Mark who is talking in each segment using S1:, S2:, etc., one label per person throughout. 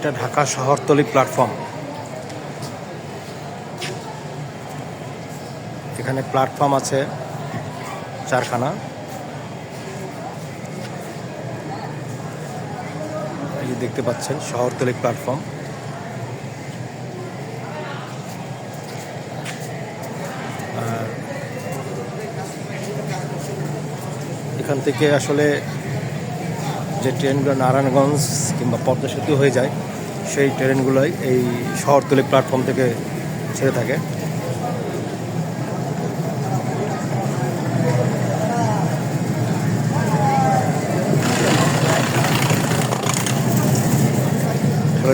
S1: এটা ঢাকা শহরতলি প্ল্যাটফর্ম। এখানে প্ল্যাটফর্ম আছে 4খানা। এই যে দেখতে পাচ্ছেন শহরতলি প্ল্যাটফর্ম। আর এখান থেকে আসলে যে ট্রেনগুলো নারায়ণগঞ্জ কিংবা পদ্মা সেতু হয়ে যায়, সেই ট্রেনগুলোই এই শহরতলি প্ল্যাটফর্ম থেকে ছেড়ে থাকে।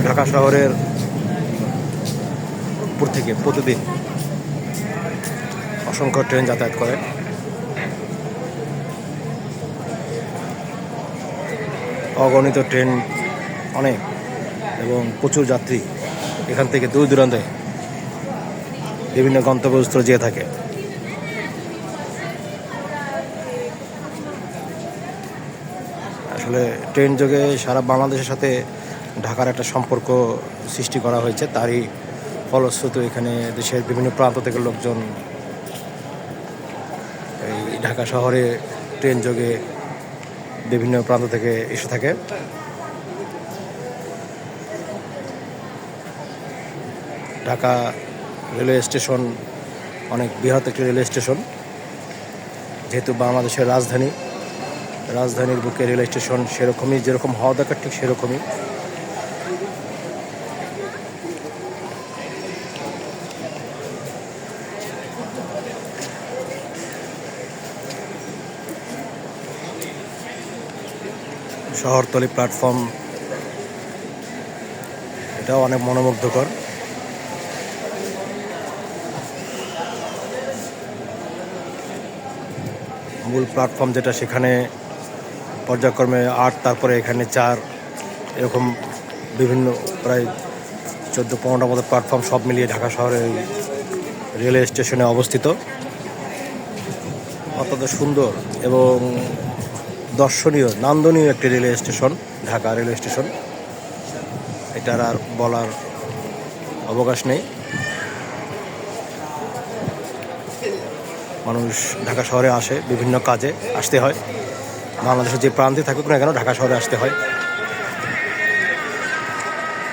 S1: ঢাকা শহরের উপর থেকে প্রতিদিন অসংখ্য ট্রেন যাতায়াত করে। অগণিত ট্রেন অনেক এবং প্রচুর যাত্রী এখান থেকে দূর দূরান্তে বিভিন্ন গন্তব্যস্থলে যেয়ে থাকে। আসলে ট্রেন যোগে সারা বাংলাদেশের সাথে ঢাকার একটা সম্পর্ক সৃষ্টি করা হয়েছে। তারই ফলশ্রুত এখানে দেশের বিভিন্ন প্রান্ত থেকে লোকজন এই ঢাকা শহরে ট্রেন যোগে বিভিন্ন প্রান্ত থেকে এসে থাকে। ঢাকা রেলওয়ে স্টেশন অনেক বৃহৎ একটি রেলওয়ে স্টেশন, যেহেতু বাংলাদেশের রাজধানীর বুকে রেলওয়ে স্টেশন সেরকমই, যেরকম হওয়া দরকার ঠিক সেরকমই। শহরতলি প্ল্যাটফর্ম এটাও অনেক মনোমুগ্ধকর। মূল প্ল্যাটফর্ম যেটা, সেখানে পর্যায়ক্রমে 8, তারপরে এখানে 4, এরকম বিভিন্ন প্রায় 14-15টার মতো প্ল্যাটফর্ম সব মিলিয়ে ঢাকা শহরের রেলওয়ে স্টেশনে অবস্থিত। অত্যন্ত সুন্দর এবং দর্শনীয়, নান্দনীয় একটি railway station Dhaka railway station. এটার আর বলার অবকাশ নেই। মানুষ ঢাকা শহরে আসে বিভিন্ন কাজে, আসতে হয়। বাংলাদেশের যে প্রান্তে থাকুক না কেন ঢাকা শহরে আসতে হয়।